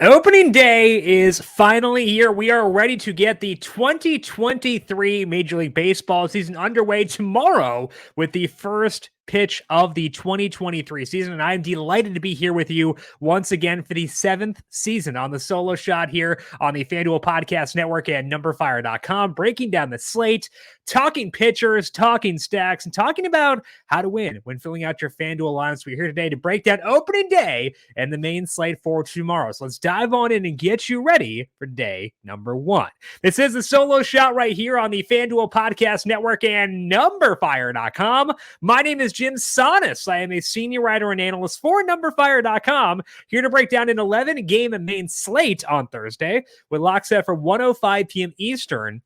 Opening day is finally here. We are ready to get the 2023 Major League Baseball season underway tomorrow with the first pitch of the 2023 season. And I'm delighted to be here with you once again for the 7th season on the Solo Shot here on the FanDuel Podcast Network and numberFire.com, breaking down the slate, talking pitchers, talking stacks, and talking about how to win when filling out your FanDuel lines. We're here today to break down opening day and the main slate for tomorrow. So let's dive on in and get you ready for day number 1. This is the Solo Shot right here on the FanDuel Podcast Network and numberFire.com. My name is Jim Sonis. I am a senior writer and analyst for numberFire.com, here to break down an 11-game main slate on Thursday with lock set for 1:05 p.m. Eastern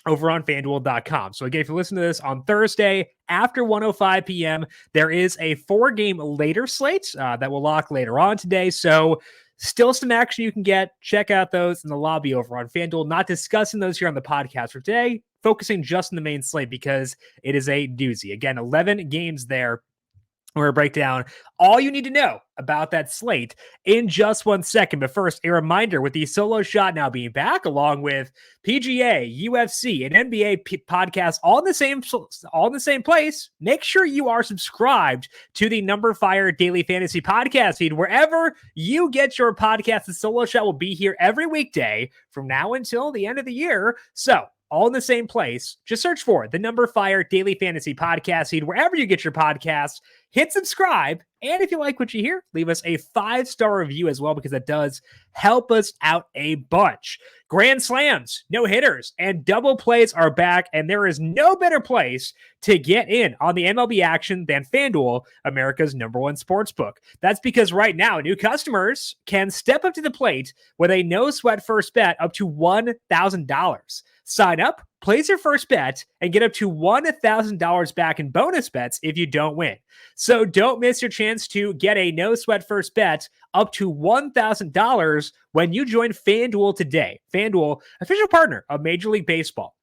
over on FanDuel.com. So again, if you listen to this on Thursday after 1:05 p.m., there is a 4-game later slate that will lock later on today. So still some action you can get. Check out those in the lobby over on FanDuel. Not discussing those here on the podcast for today, focusing just on the main slate because it is a doozy. Again, 11 games there. We're going to break down all you need to know about that slate in just 1 second. But first, a reminder with the Solo Shot now being back, along with PGA, UFC, and NBA podcasts all in the same place. Make sure you are subscribed to the numberFire Daily Fantasy Podcast feed wherever you get your podcast. The Solo Shot will be here every weekday from now until the end of the year. So, all in the same place. Just search for the numberFire Daily Fantasy Podcast feed wherever you get your podcasts. Hit subscribe, and if you like what you hear, leave us a 5-star review as well, because that does help us out a bunch. Grand slams, no hitters, and double plays are back, and there is no better place to get in on the MLB action than FanDuel, America's #1 sportsbook. That's because right now, new customers can step up to the plate with a no-sweat first bet up to $1,000. Sign up, place your first bet, and get up to $1,000 back in bonus bets if you don't win. So don't miss your chance to get a no-sweat first bet up to $1,000 when you join FanDuel today. FanDuel, official partner of Major League Baseball.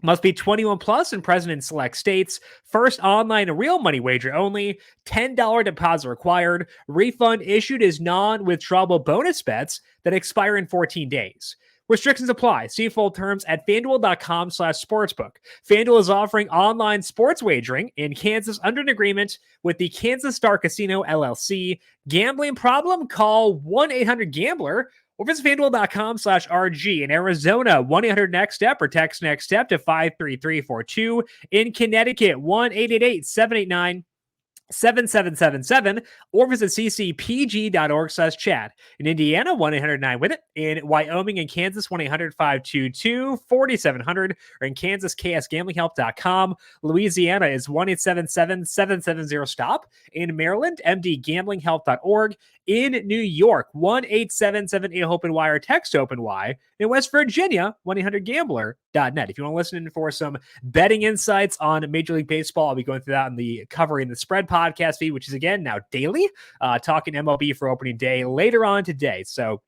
Must be 21 plus and present in select states. First online real money wager only. $10 deposit required. Refund issued as non-withdrawable bonus bets that expire in 14 days. Restrictions apply. See full terms at FanDuel.com/sportsbook. FanDuel is offering online sports wagering in Kansas under an agreement with the Kansas Star Casino LLC. Gambling problem? Call 1-800-GAMBLER or visit FanDuel.com/RG. In Arizona, 1-800-NEXT-STEP or text NEXT STEP to 53342. In Connecticut, 1-888-789-7777 or visit ccpg.org/chat. In Indiana, 1-800-9-WITH-IT. In Wyoming and Kansas, 1-800-522-4700 or in Kansas, ksgamblinghelp.com. Louisiana is 1-877-770-STOP. In Maryland, mdgamblinghelp.org. In New York, 1-877-8-OPEN-Y or text OPEN-Y. In West Virginia, 1-800-GAMBLER.net. If you want to listen in for some betting insights on Major League Baseball, I'll be going through that on the Covering the Spread podcast feed, which is again now daily, talking MLB for opening day later on today. So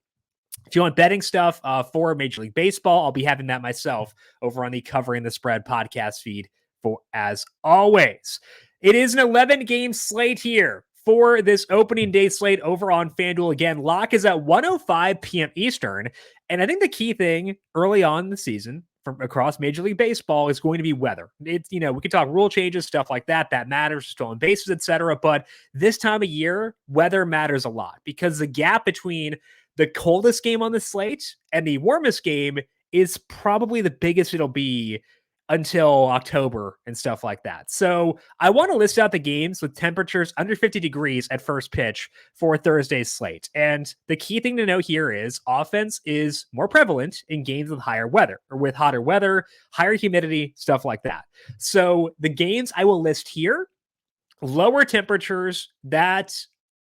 if you want betting stuff for Major League Baseball, I'll be having that myself over on the Covering the Spread podcast feed for as always. It is an 11-game slate here for this opening day slate over on FanDuel. Again, lock is at 1:05 p.m. Eastern. And I think the key thing early on in the season from across Major League Baseball is going to be weather. It's, we can talk rule changes, stuff like that. That matters, stolen bases, etc. But this time of year, weather matters a lot because the gap between the coldest game on the slate and the warmest game is probably the biggest it'll be until October and stuff like that. So I want to list out the games with temperatures under 50 degrees at first pitch for Thursday's slate. And the key thing to know here is offense is more prevalent in games with higher weather or with hotter weather, higher humidity, stuff like that. So the games I will list here, lower temperatures, that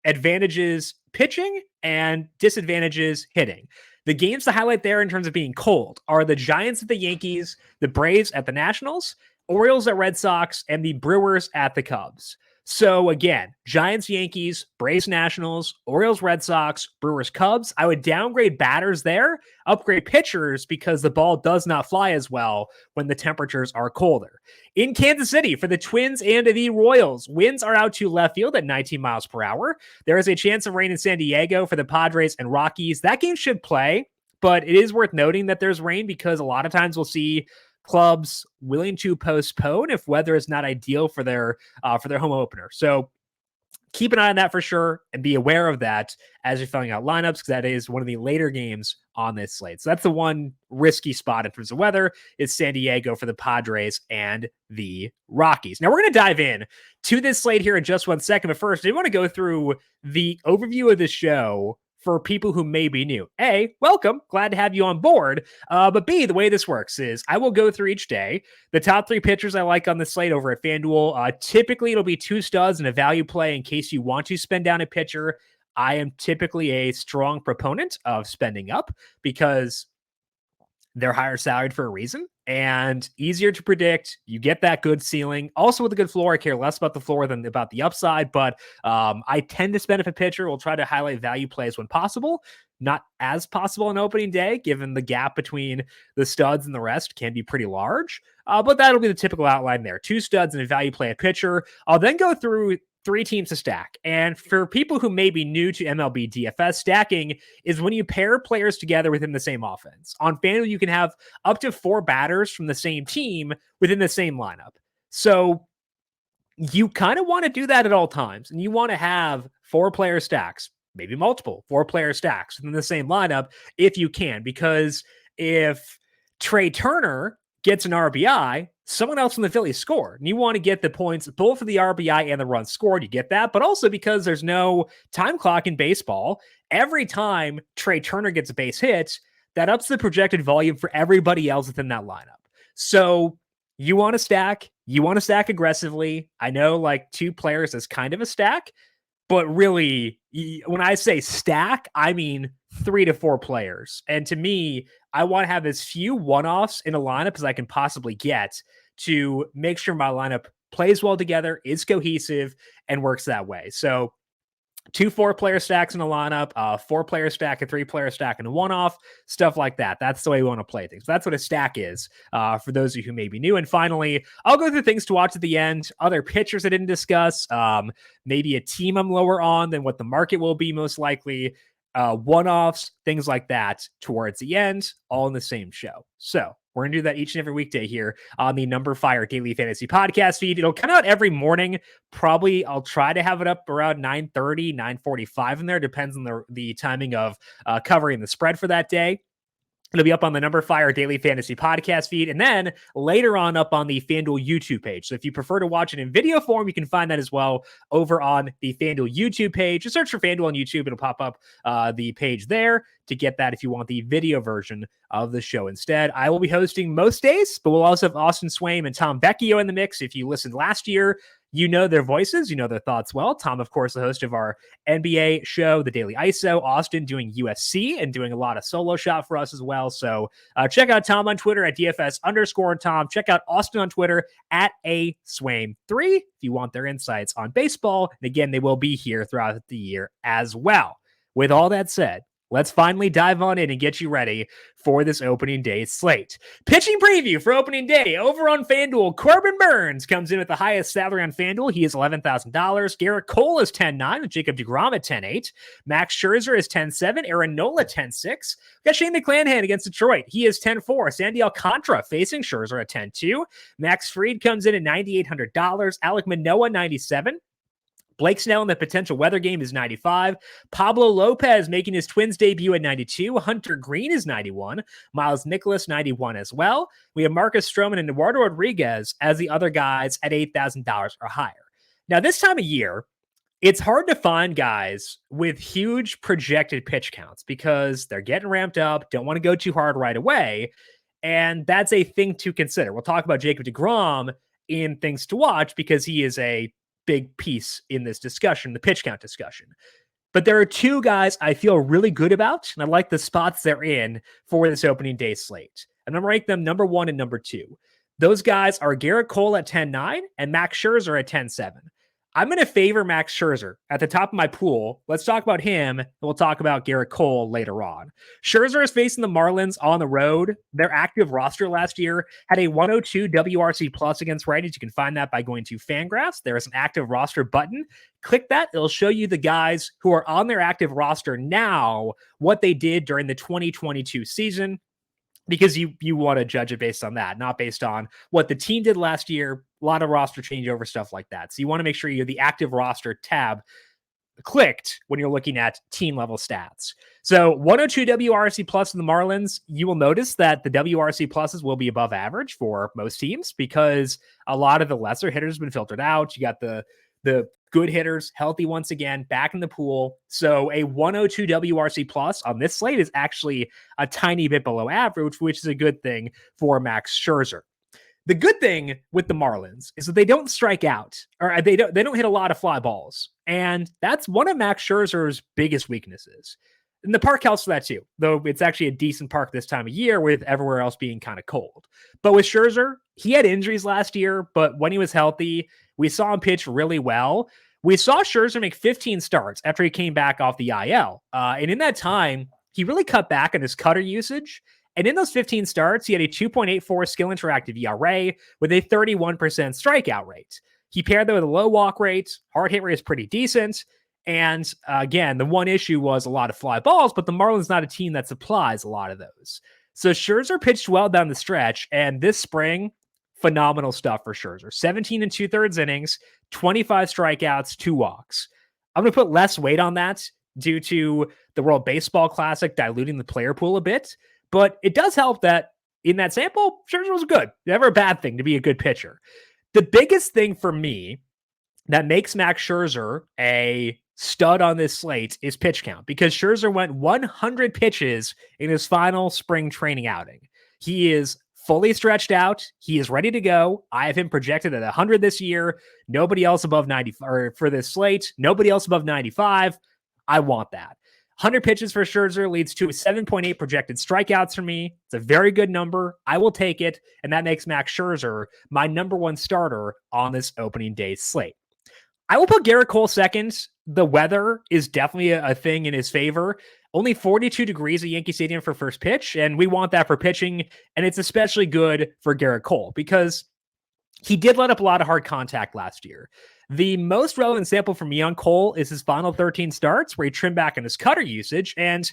advantages pitching and disadvantages hitting. The games to highlight there in terms of being cold are the Giants at the Yankees, the Braves at the Nationals, Orioles at Red Sox, and the Brewers at the Cubs. So again, Giants, Yankees, Braves, Nationals, Orioles, Red Sox, Brewers, Cubs. I would downgrade batters there, upgrade pitchers because the ball does not fly as well when the temperatures are colder. In Kansas City for the Twins and the Royals, winds are out to left field at 19 miles per hour. There is a chance of rain in San Diego for the Padres and Rockies. That game should play, but it is worth noting that there's rain because a lot of times we'll see clubs willing to postpone if weather is not ideal for their home opener. So keep an eye on that for sure and be aware of that as you're filling out lineups because that is one of the later games on this slate. So that's the one risky spot in terms of weather is San Diego for the Padres and the Rockies. Now we're going to dive in to this slate here in just 1 second. But first, I want to go through the overview of the show for people who may be new. A, welcome. Glad to have you on board. But B, the way this works is I will go through each day the top 3 pitchers I like on the slate over at FanDuel. Typically, it'll be 2 studs and a value play in case you want to spend down a pitcher. I am typically a strong proponent of spending up because they're higher salaried for a reason and easier to predict. You get that good ceiling. Also with a good floor, I care less about the floor than about the upside, but I tend to spend if a pitcher. We'll try to highlight value plays when possible. Not as possible on opening day, given the gap between the studs and the rest can be pretty large. But that'll be the typical outline there. 2 studs and a value play a pitcher. I'll then go through 3 teams to stack. And for people who may be new to MLB DFS, stacking is when you pair players together within the same offense. On FanDuel, you can have up to 4 batters from the same team within the same lineup. So you kind of want to do that at all times. And you want to have 4-player stacks, maybe multiple 4-player stacks within the same lineup if you can. Because if Trey Turner gets an RBI, someone else from the Phillies scored. And you want to get the points both for the RBI and the run scored. You get that. But also because there's no time clock in baseball, every time Trey Turner gets a base hit, that ups the projected volume for everybody else within that lineup. So you want to stack. You want to stack aggressively. I know like 2 players is kind of a stack, but really, when I say stack, I mean 3 to 4 players. And to me, I want to have as few one-offs in a lineup as I can possibly get to make sure my lineup plays well together, is cohesive, and works that way. So 2 4-player stacks in a lineup, 4-player stack, a 3-player stack, and a one-off, stuff like that. That's the way we want to play things. That's what a stack is for those of you who may be new. And finally, I'll go through things to watch at the end, other pitchers I didn't discuss, maybe a team I'm lower on than what the market will be most likely, one-offs, things like that towards the end, all in the same show. So we're going to do that each and every weekday here on the numberFire Daily Fantasy Podcast feed. It'll come out every morning. Probably I'll try to have it up around 9:30, 9:45 in there. Depends on the timing of covering the spread for that day. It'll be up on the numberFire Daily Fantasy Podcast feed, and then later on up on the FanDuel YouTube page. So if you prefer to watch it in video form, you can find that as well over on the FanDuel YouTube page. Just search for FanDuel on YouTube. It'll pop up the page there to get that if you want the video version of the show instead. I will be hosting most days, but we'll also have Austin Swaim and Tom Vecchio in the mix. If you listened last year, you know their voices, you know their thoughts well. Tom, of course, the host of our NBA show, The Daily ISO. Austin doing UFC and doing a lot of solo shot for us as well. So check out Tom on Twitter at DFS_Tom. Check out Austin on Twitter at ASwaim3 if you want their insights on baseball. And again, they will be here throughout the year as well. With all that said, let's finally dive on in and get you ready for this opening day slate. Pitching preview for opening day over on FanDuel. Corbin Burns comes in with the highest salary on FanDuel. He is $11,000. Garrett Cole is 10-9 with Jacob deGrom at 10-8. Max Scherzer is 10-7. Aaron Nola 10-6. We got Shane McClanahan against Detroit. He is 10-4. Sandy Alcantara facing Scherzer at 10-2. Max Fried comes in at $9,800. Alek Manoah 97. Blake Snell in the potential weather game is 95. Pablo Lopez making his Twins debut at 92. Hunter Green is 91. Miles Nicholas 91 as well. We have Marcus Stroman and Eduardo Rodriguez as the other guys at $8,000 or higher. Now, this time of year, it's hard to find guys with huge projected pitch counts because they're getting ramped up, don't want to go too hard right away, and that's a thing to consider. We'll talk about Jacob deGrom in things to watch because he is a big piece in this discussion, the pitch count discussion. But there are 2 guys I feel really good about, and I like the spots they're in for this opening day slate. And I'm going to rank them number 1 and number 2. Those guys are Garrett Cole at 10-9 and Max Scherzer at 10-7. I'm going to favor Max Scherzer at the top of my pool. Let's talk about him, and we'll talk about Garrett Cole later on. Scherzer is facing the Marlins on the road. Their active roster last year had a 102 WRC plus against righties. You can find that by going to FanGraphs. There is an active roster button. Click that. It'll show you the guys who are on their active roster now, what they did during the 2022 season, because you want to judge it based on that, not based on what the team did last year. A lot of roster changeover stuff like that. So you want to make sure you have the active roster tab clicked when you're looking at team level stats. So 102 WRC plus in the Marlins, you will notice that the WRC pluses will be above average for most teams because a lot of the lesser hitters have been filtered out. You got the good hitters healthy once again, back in the pool. So a 102 WRC plus on this slate is actually a tiny bit below average, which is a good thing for Max Scherzer. The good thing with the Marlins is that they don't strike out, or they don't hit a lot of fly balls. And that's one of Max Scherzer's biggest weaknesses. And the park helps for that too, though it's actually a decent park this time of year with everywhere else being kind of cold. But with Scherzer, he had injuries last year, but when he was healthy, we saw him pitch really well. We saw Scherzer make 15 starts after he came back off the IL. And in that time, he really cut back on his cutter usage. And in those 15 starts, he had a 2.84 skill interactive ERA with a 31% strikeout rate. He paired that with a low walk rate. Hard hit rate is pretty decent. And again, the one issue was a lot of fly balls, but the Marlins not a team that supplies a lot of those. So Scherzer pitched well down the stretch. And this spring, phenomenal stuff for Scherzer. 17 and 2/3 innings, 25 strikeouts, 2 walks. I'm going to put less weight on that due to the World Baseball Classic diluting the player pool a bit. But it does help that in that sample, Scherzer was good. Never a bad thing to be a good pitcher. The biggest thing for me that makes Max Scherzer a stud on this slate is pitch count, because Scherzer went 100 pitches in his final spring training outing. He is fully stretched out. He is ready to go. I have him projected at 100 this year. Nobody else above 90, or for this slate, nobody else above 95. I want that. 100 pitches for Scherzer leads to 7.8 projected strikeouts for me. It's a very good number. I will take it, and that makes Max Scherzer my number one starter on this opening day slate. I will put Garrett Cole second. The weather is definitely a thing in his favor. Only 42 degrees at Yankee Stadium for first pitch, and we want that for pitching, and it's especially good for Garrett Cole because he did let up a lot of hard contact last year. The most relevant sample for me on Cole is his final 13 starts where he trimmed back on his cutter usage. And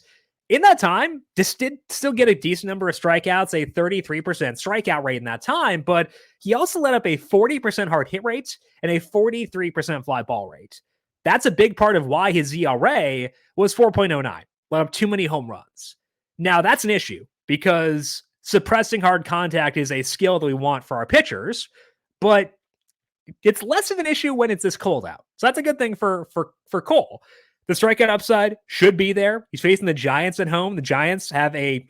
in that time, this did still get a decent number of strikeouts, a 33% strikeout rate in that time. But he also let up a 40% hard hit rate and a 43% fly ball rate. That's a big part of why his ERA was 4.09. Let up too many home runs. Now, that's an issue because suppressing hard contact is a skill that we want for our pitchers, but it's less of an issue when it's this cold out. So that's a good thing for Cole. The strikeout upside should be there. He's facing the Giants at home. The Giants have a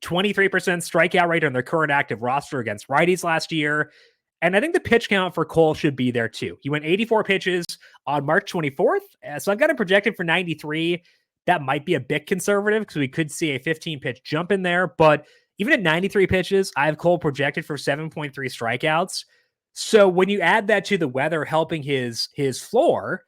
23% strikeout rate on their current active roster against righties last year. And I think the pitch count for Cole should be there too. He went 84 pitches on March 24th. So I've got him projected for 93. That might be a bit conservative because we could see a 15 pitch jump in there. But even at 93 pitches, I have Cole projected for 7.3 strikeouts. So when you add that to the weather helping his floor,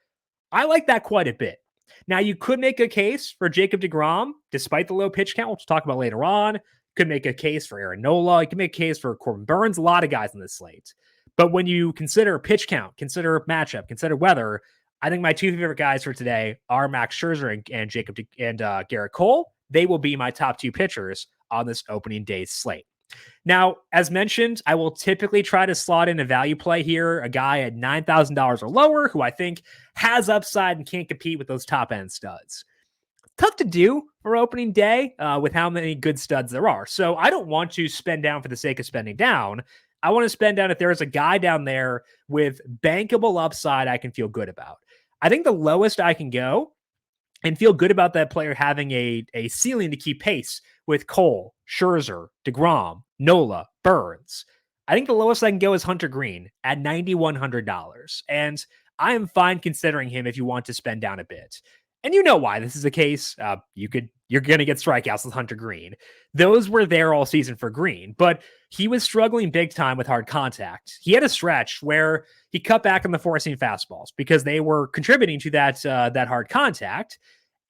I like that quite a bit. Now, you could make a case for Jacob deGrom, despite the low pitch count, which we'll talk about later on. Could make a case for Aaron Nola. You can make a case for Corbin Burns, a lot of guys in this slate. But when you consider pitch count, consider matchup, consider weather, I think my two favorite guys for today are Max Scherzer and Garrett Cole. They will be my top two pitchers on this opening day slate. Now, as mentioned, I will typically try to slot in a value play here, a guy at $9,000 or lower who I think has upside and can't compete with those top-end studs. Tough to do for opening day with how many good studs there are. So I don't want to spend down for the sake of spending down. I want to spend down if there is a guy down there with bankable upside I can feel good about. I think the lowest I can go and feel good about that player having a ceiling to keep pace with Cole, Scherzer, deGrom, Nola, Burns. I think the lowest I can go is Hunter Green at $9,100. And I am fine considering him if you want to spend down a bit. And you know why this is the case. You're going to get strikeouts with Hunter Green. Those were there all season for Green. But he was struggling big time with hard contact. He had a stretch where he cut back on the four-seam fastballs because they were contributing to that hard contact,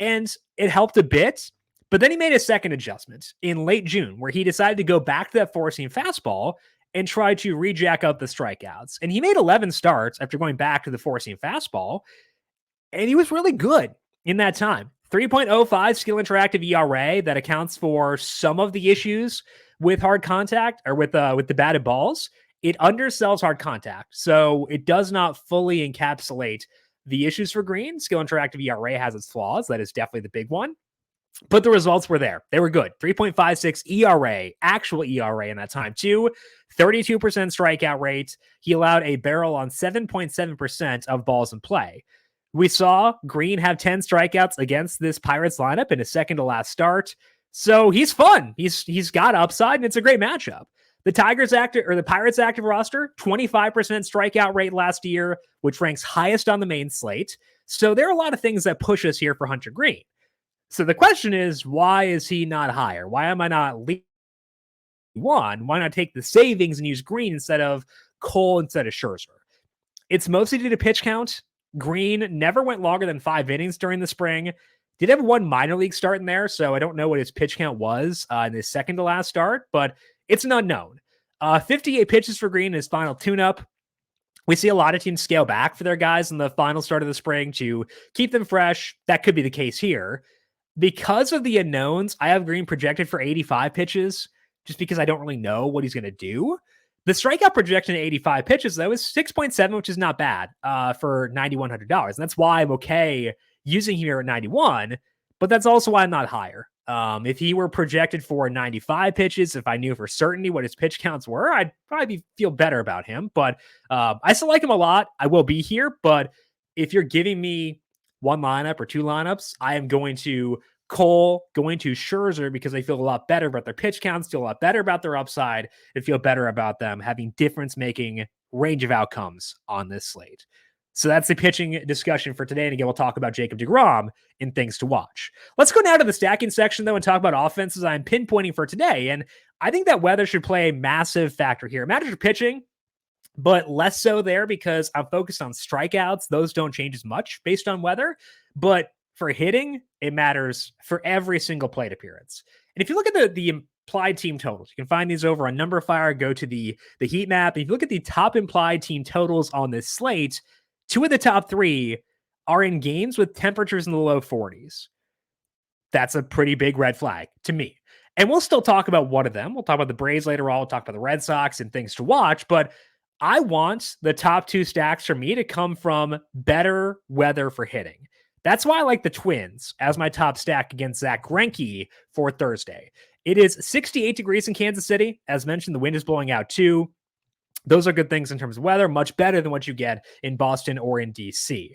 and it helped a bit. But then he made a second adjustment in late June where he decided to go back to that four-seam fastball and try to rejack up the strikeouts. And he made 11 starts after going back to the four-seam fastball, and he was really good in that time. 3.05 skill interactive ERA that accounts for some of the issues with hard contact or with the batted balls. It undersells hard contact, so it does not fully encapsulate the issues for Green. Skill interactive ERA has its flaws. That is definitely the big one. But the results were there. They were good. 3.56 ERA, actual ERA in that time, too. 32% strikeout rate. He allowed a barrel on 7.7% of balls in play. We saw Green have 10 strikeouts against this Pirates lineup in his second to last start. So he's fun. He's got upside, and it's a great matchup. The Pirates active roster, 25% strikeout rate last year, which ranks highest on the main slate. So there are a lot of things that push us here for Hunter Green. So the question is, why is he not higher? Why am I not leading one? Why not take the savings and use Green instead of Cole instead of Scherzer? It's mostly due to pitch count. Green never went longer than 5 innings during the spring. Did have one minor league start in there, so I don't know what his pitch count was in his second to last start, but it's an unknown. 58 pitches for Green in his final tune-up. We see a lot of teams scale back for their guys in the final start of the spring to keep them fresh. That could be the case here. Because of the unknowns, I have Green projected for 85 pitches just because I don't really know what he's going to do. The strikeout projection at 85 pitches, though, is 6.7, which is not bad for $9,100. And that's why I'm okay using him here at 91, but that's also why I'm not higher. If he were projected for 95 pitches, if I knew for certainty what his pitch counts were, I'd probably feel better about him. But I still like him a lot. I will be here, but if you're giving me one lineup or two lineups, I am going to Cole, going to Scherzer because I feel a lot better about their pitch counts, feel a lot better about their upside, and feel better about them having difference-making range of outcomes on this slate. So that's the pitching discussion for today. And again, we'll talk about Jacob deGrom in things to watch. Let's go now to the stacking section, though, and talk about offenses I'm pinpointing for today. And I think that weather should play a massive factor here. It matters for pitching, but less so there because I'm focused on strikeouts. Those don't change as much based on weather. But for hitting, it matters for every single plate appearance. And if you look at the implied team totals, you can find these over on numberFire. Go to the heat map. If you look at the top implied team totals on this slate, 2 of the top 3 are in games with temperatures in the low 40s. That's a pretty big red flag to me. And we'll still talk about one of them. We'll talk about the Braves later on. We'll talk about the Red Sox and things to watch. But I want the top 2 stacks for me to come from better weather for hitting. That's why I like the Twins as my top stack against Zach Greinke for Thursday. It is 68 degrees in Kansas City. As mentioned, the wind is blowing out too. Those are good things in terms of weather, much better than what you get in Boston or in DC.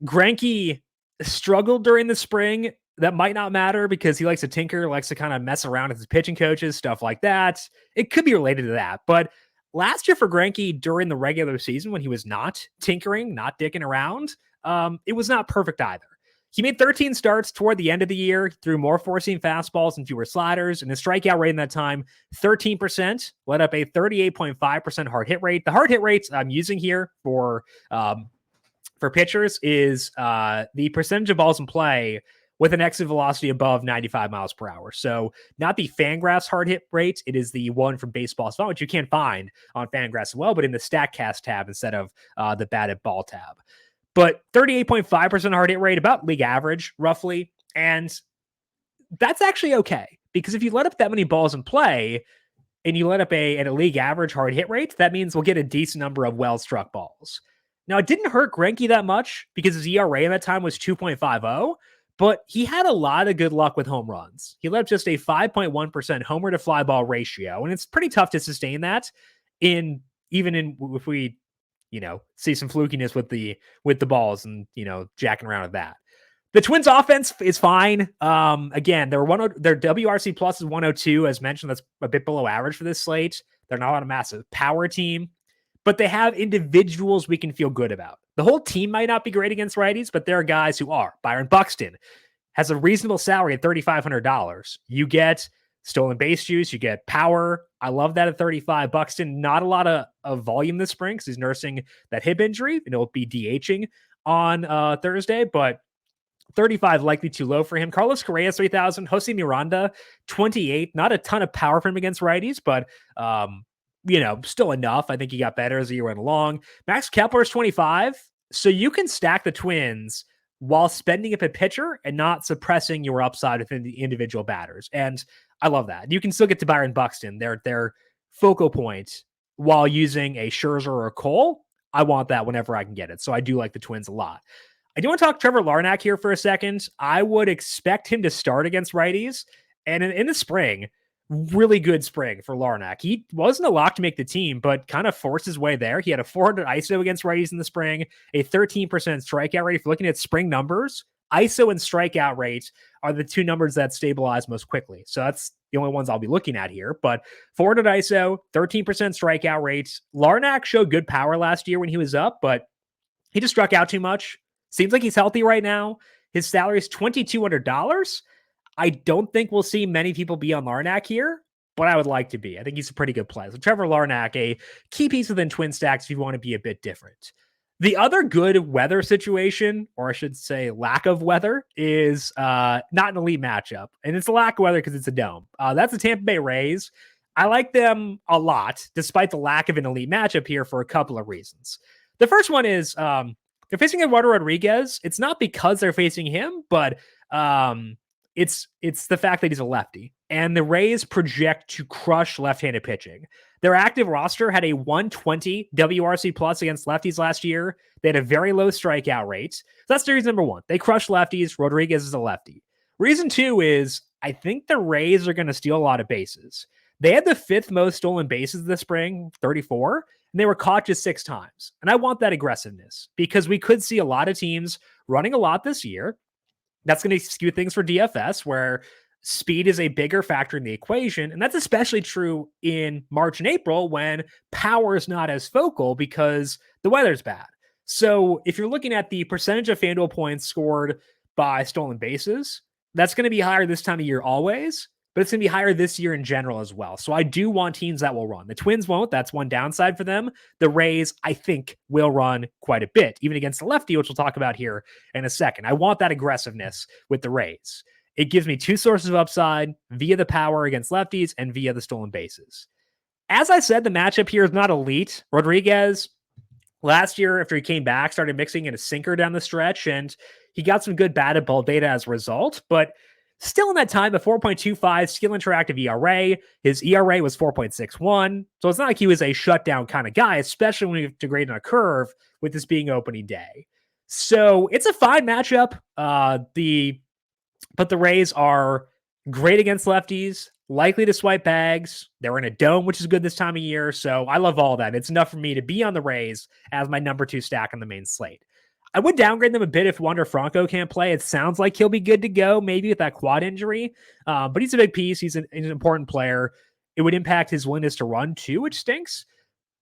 Greinke struggled during the spring. That might not matter because he likes to tinker, likes to kind of mess around with his pitching coaches, stuff like that. It could be related to that. But last year for Greinke during the regular season when he was not tinkering, not dicking around, it was not perfect either. He made 13 starts toward the end of the year, threw more four-seam fastballs and fewer sliders, and his strikeout rate in that time, 13%, led up a 38.5% hard hit rate. The hard hit rates I'm using here for pitchers is the percentage of balls in play with an exit velocity above 95 miles per hour. So not the FanGraphs hard hit rate. It is the one from Baseball Spot, which you can't find on FanGraphs as well, but in the StatCast tab instead of the batted ball tab. But 38.5% hard hit rate, about league average, roughly. And that's actually okay. Because if you let up that many balls in play and you let up at a league average hard hit rate, that means we'll get a decent number of well-struck balls. Now, it didn't hurt Greinke that much because his ERA at that time was 2.50, but he had a lot of good luck with home runs. He let up just a 5.1% homer to fly ball ratio, and it's pretty tough to sustain that if we see some flukiness with the balls and, jacking around with that. The Twins offense is fine. Again, their WRC plus is 102. As mentioned, that's a bit below average for this slate. They're not a massive power team, but they have individuals we can feel good about. The whole team might not be great against righties, but there are guys who are. Byron Buxton has a reasonable salary at $3,500. You get stolen base juice, you get power. I love that at 35. Buxton, not a lot of volume this spring because he's nursing that hip injury, and he'll be DHing on Thursday, but 35 likely too low for him. Carlos Correa, 3,000. Jose Miranda, 28. Not a ton of power from him against righties, but still enough. I think he got better as the year went along. Max Kepler is 25. So you can stack the Twins while spending up a pitcher and not suppressing your upside within the individual batters. And I love that. You can still get to Byron Buxton, their focal point, while using a Scherzer or a Cole. I want that whenever I can get it. So I do like the Twins a lot. I do want to talk Trevor Larnach here for a second. I would expect him to start against righties. And in the spring, really good spring for Larnach. He wasn't a lock to make the team, but kind of forced his way there. He had a 400 ISO against righties in the spring, a 13% strikeout rate. If you're looking at spring numbers, ISO and strikeout rate are the two numbers that stabilize most quickly. So that's the only ones I'll be looking at here. But 400 ISO, 13% strikeout rate. Larnach showed good power last year when he was up, but he just struck out too much. Seems like he's healthy right now. His salary is $2,200. I don't think we'll see many people be on Larnach here, but I would like to be. I think he's a pretty good play. So Trevor Larnach, a key piece within Twin Stacks if you want to be a bit different. The other good weather situation, or I should say lack of weather, is not an elite matchup. And it's a lack of weather because it's a dome. That's the Tampa Bay Rays. I like them a lot, despite the lack of an elite matchup here for a couple of reasons. The first one is they're facing Eduardo Rodriguez. It's not because they're facing him, but it's the fact that he's a lefty. And the Rays project to crush left-handed pitching. Their active roster had a 120 WRC plus against lefties last year. They had a very low strikeout rate. So that's the reason number one. They crush lefties. Rodriguez is a lefty. Reason two is I think the Rays are going to steal a lot of bases. They had the fifth most stolen bases this spring, 34, and they were caught just 6 times. And I want that aggressiveness because we could see a lot of teams running a lot this year. That's going to skew things for DFS, where speed is a bigger factor in the equation. And that's especially true in March and April when power is not as focal because the weather's bad. So if you're looking at the percentage of FanDuel points scored by stolen bases, that's going to be higher this time of year always, but it's going to be higher this year in general as well. So I do want teams that will run. The Twins won't. That's one downside for them. The Rays, I think, will run quite a bit, even against the lefty, which we'll talk about here in a second. I want that aggressiveness with the Rays. It gives me 2 sources of upside via the power against lefties and via the stolen bases. As I said, the matchup here is not elite. Rodriguez, last year, after he came back, started mixing in a sinker down the stretch, and he got some good batted ball data as a result, but still in that time, a 4.25 skill interactive ERA. His ERA was 4.61. So it's not like he was a shutdown kind of guy, especially when you degrade on a curve with this being opening day. So it's a fine matchup. But the Rays are great against lefties, likely to swipe bags. They're in a dome, which is good this time of year. So I love all that. It's enough for me to be on the Rays as my number 2 stack on the main slate. I would downgrade them a bit if Wander Franco can't play. It sounds like he'll be good to go, maybe with that quad injury. But he's a big piece. He's an important player. It would impact his willingness to run too, which stinks.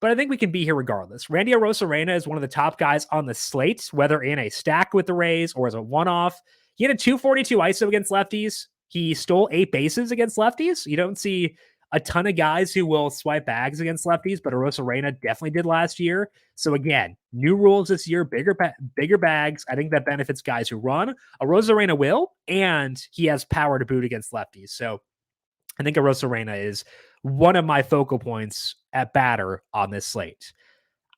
But I think we can be here regardless. Randy Arozarena is one of the top guys on the slate, whether in a stack with the Rays or as a one-off. He had a 242 ISO against lefties. He stole 8 bases against lefties. You don't see a ton of guys who will swipe bags against lefties, but Arozarena definitely did last year. So again, new rules this year, bigger bags. I think that benefits guys who run. Arozarena will, and he has power to boot against lefties. So I think Arozarena is one of my focal points at batter on this slate.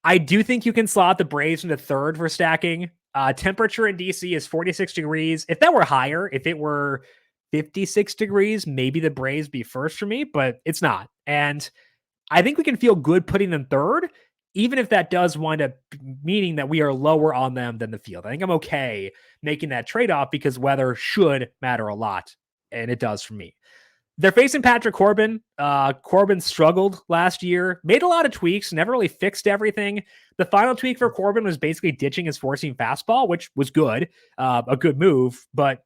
I do think you can slot the Braves into third for stacking. Temperature in DC is 46 degrees. If that were higher, if it were 56 degrees, maybe the Braves be first for me, but it's not. And I think we can feel good putting them third, even if that does wind up meaning that we are lower on them than the field. I think I'm okay making that trade-off because weather should matter a lot, and it does for me. They're facing Patrick Corbin. Corbin struggled last year, made a lot of tweaks, never really fixed everything. The final tweak for Corbin was basically ditching his four-seam fastball, which was good, a good move, but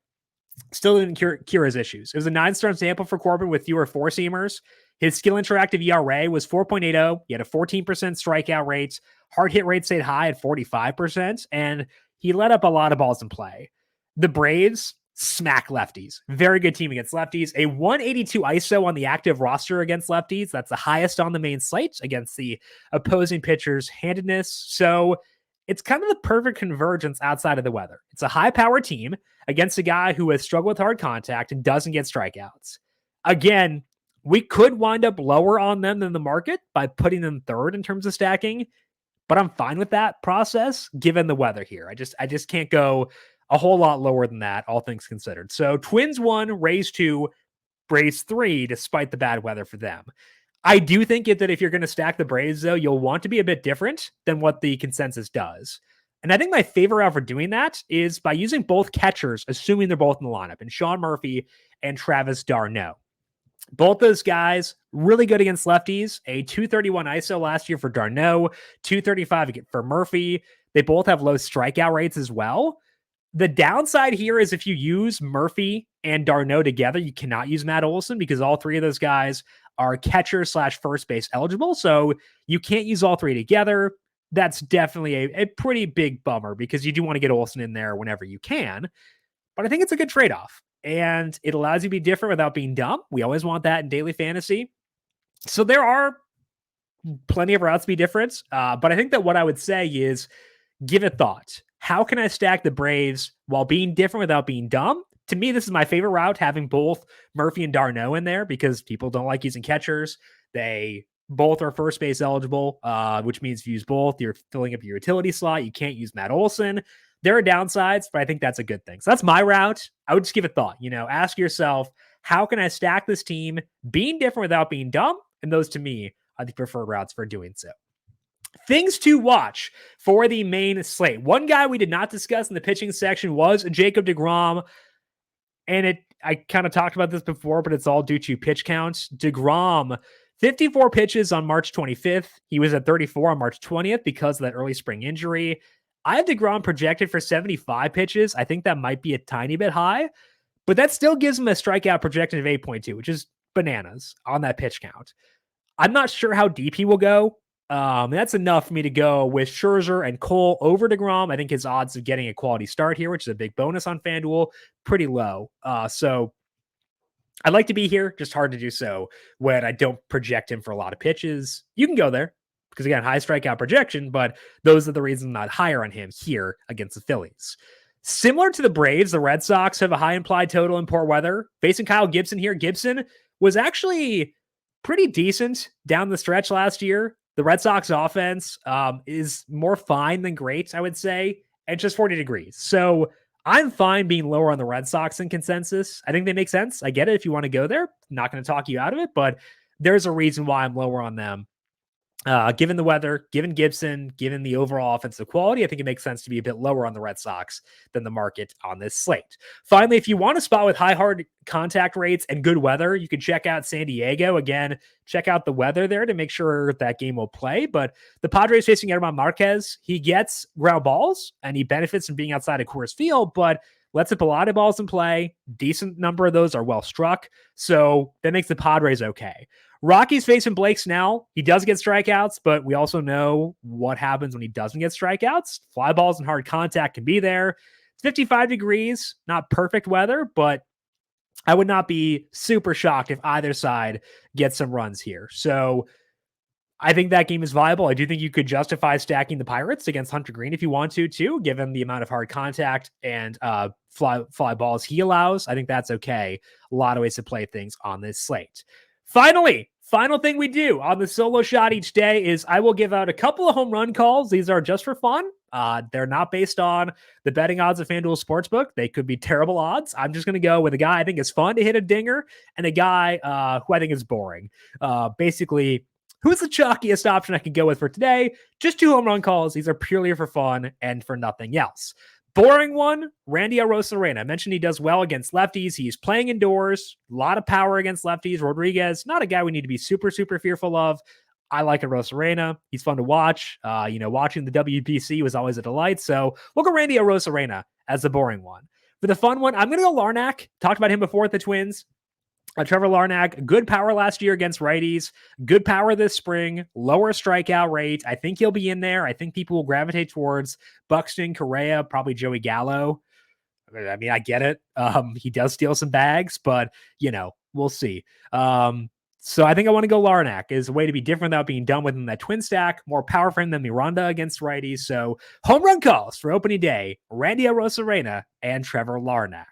still didn't cure his issues. It was a 9-start sample for Corbin with fewer four-seamers. His skill interactive ERA was 4.80. He had a 14% strikeout rate. Hard hit rate stayed high at 45%, and he let up a lot of balls in play. The Braves smack lefties. Very good team against lefties. A 182 ISO on the active roster against lefties. That's the highest on the main slate against the opposing pitcher's handedness. So it's kind of the perfect convergence outside of the weather. It's a high-powered team against a guy who has struggled with hard contact and doesn't get strikeouts. Again, we could wind up lower on them than the market by putting them third in terms of stacking, but I'm fine with that process given the weather here. I just can't go a whole lot lower than that, all things considered. So Twins 1, Rays 2, Braves 3, despite the bad weather for them. I do think that if you're going to stack the Braves, though, you'll want to be a bit different than what the consensus does. And I think my favorite route for doing that is by using both catchers, assuming they're both in the lineup, and Sean Murphy and Travis d'Arnaud. Both those guys really good against lefties. A 231 ISO last year for d'Arnaud, 235 for Murphy. They both have low strikeout rates as well. The downside here is if you use Murphy and d'Arnaud together, you cannot use Matt Olson because all three of those guys are catcher / first base eligible. So you can't use all three together. That's definitely a pretty big bummer because you do want to get Olson in there whenever you can. But I think it's a good trade-off. And it allows you to be different without being dumb. We always want that in daily fantasy. So there are plenty of routes to be different. But I think that what I would say is give it thought. How can I stack the Braves while being different without being dumb? To me, this is my favorite route, having both Murphy and d'Arnaud in there because people don't like using catchers. They both are first base eligible, which means if you use both, you're filling up your utility slot. You can't use Matt Olson. There are downsides, but I think that's a good thing. So that's my route. I would just give it thought. Ask yourself, how can I stack this team being different without being dumb? And those, to me, are the preferred routes for doing so. Things to watch for the main slate. One guy we did not discuss in the pitching section was Jacob deGrom. And I kind of talked about this before, but it's all due to pitch counts. deGrom, 54 pitches on March 25th. He was at 34 on March 20th because of that early spring injury. I have deGrom projected for 75 pitches. I think that might be a tiny bit high, but that still gives him a strikeout projection of 8.2, which is bananas on that pitch count. I'm not sure how deep he will go. That's enough for me to go with Scherzer and Cole over deGrom. I think his odds of getting a quality start here, which is a big bonus on FanDuel, pretty low. So I'd like to be here, just hard to do so when I don't project him for a lot of pitches. You can go there because, again, high strikeout projection, but those are the reasons I'm not higher on him here against the Phillies. Similar to the Braves, the Red Sox have a high implied total in poor weather. Facing Kyle Gibson here, Gibson was actually pretty decent down the stretch last year. The Red Sox offense is more fine than great, I would say. It's just 40 degrees. So I'm fine being lower on the Red Sox in consensus. I think they make sense. I get it if you want to go there. I'm not going to talk you out of it, but there's a reason why I'm lower on them. Given the weather, given Gibson, given the overall offensive quality, I think it makes sense to be a bit lower on the Red Sox than the market on this slate. Finally, if you want a spot with high hard contact rates and good weather, you can check out San Diego. Again, check out the weather there to make sure that game will play. But the Padres facing German Marquez, he gets ground balls and he benefits from being outside of Coors Field, but lets up a lot of balls in play. Decent number of those are well struck. So that makes the Padres okay. Rockies facing Blake Snell. He does get strikeouts, but we also know what happens when he doesn't get strikeouts. Fly balls and hard contact can be there. It's 55 degrees, not perfect weather, but I would not be super shocked if either side gets some runs here. So I think that game is viable. I do think you could justify stacking the Pirates against Hunter Green if you want to, too, given the amount of hard contact and fly balls he allows. I think that's okay. A lot of ways to play things on this slate. Finally, final thing we do on the solo shot each day is I will give out a couple of home run calls. These are just for fun. They're not based on the betting odds of FanDuel Sportsbook. They could be terrible odds. I'm just going to go with a guy I think is fun to hit a dinger and a guy who I think is boring. Basically, who's the chalkiest option I can go with for today? Just 2 home run calls. These are purely for fun and for nothing else. Boring one, Randy Arozarena. I mentioned he does well against lefties. He's playing indoors, a lot of power against lefties. Rodriguez, not a guy we need to be super, super fearful of. I like Arozarena. He's fun to watch. Watching the WBC was always a delight. So we'll go Randy Arozarena as the boring one. For the fun one, I'm going to go Larnach. Talked about him before at the Twins. Trevor Larnach, good power last year against righties, good power this spring, lower strikeout rate. I think he'll be in there. I think people will gravitate towards Buxton, Correa, probably Joey Gallo. I mean, I get it. He does steal some bags, but we'll see. So I think I want to go Larnack as a way to be different without being done within that twin stack, more power for him than Miranda against righties. So home run calls for opening day, Randy Arozarena and Trevor Larnack.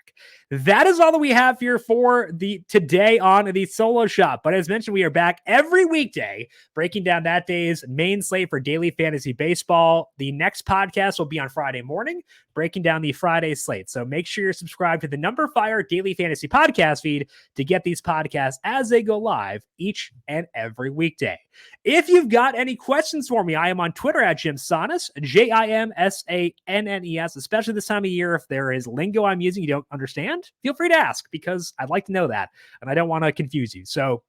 That is all that we have here for the today on the solo shot. But as mentioned, we are back every weekday breaking down that day's main slate for daily fantasy baseball. The next podcast will be on Friday morning, breaking down the Friday slate. So make sure you're subscribed to the numberFire daily fantasy podcast feed to get these podcasts as they go live each and every weekday. If you've got any questions for me, I am on Twitter at Jim Sannes, JIMSANNES, especially this time of year. If there is lingo I'm using you don't understand, feel free to ask because I'd like to know that and I don't want to confuse you. So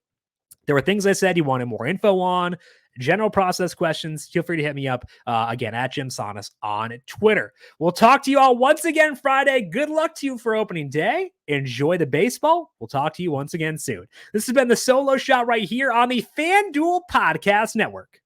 there were things I said you wanted more info on, general process questions, feel free to hit me up again at Jim Sannes on Twitter. We'll talk to you all once again Friday. Good luck to you for opening day. Enjoy the baseball. We'll talk to you once again soon. This has been the solo shot right here on the FanDuel Podcast Network.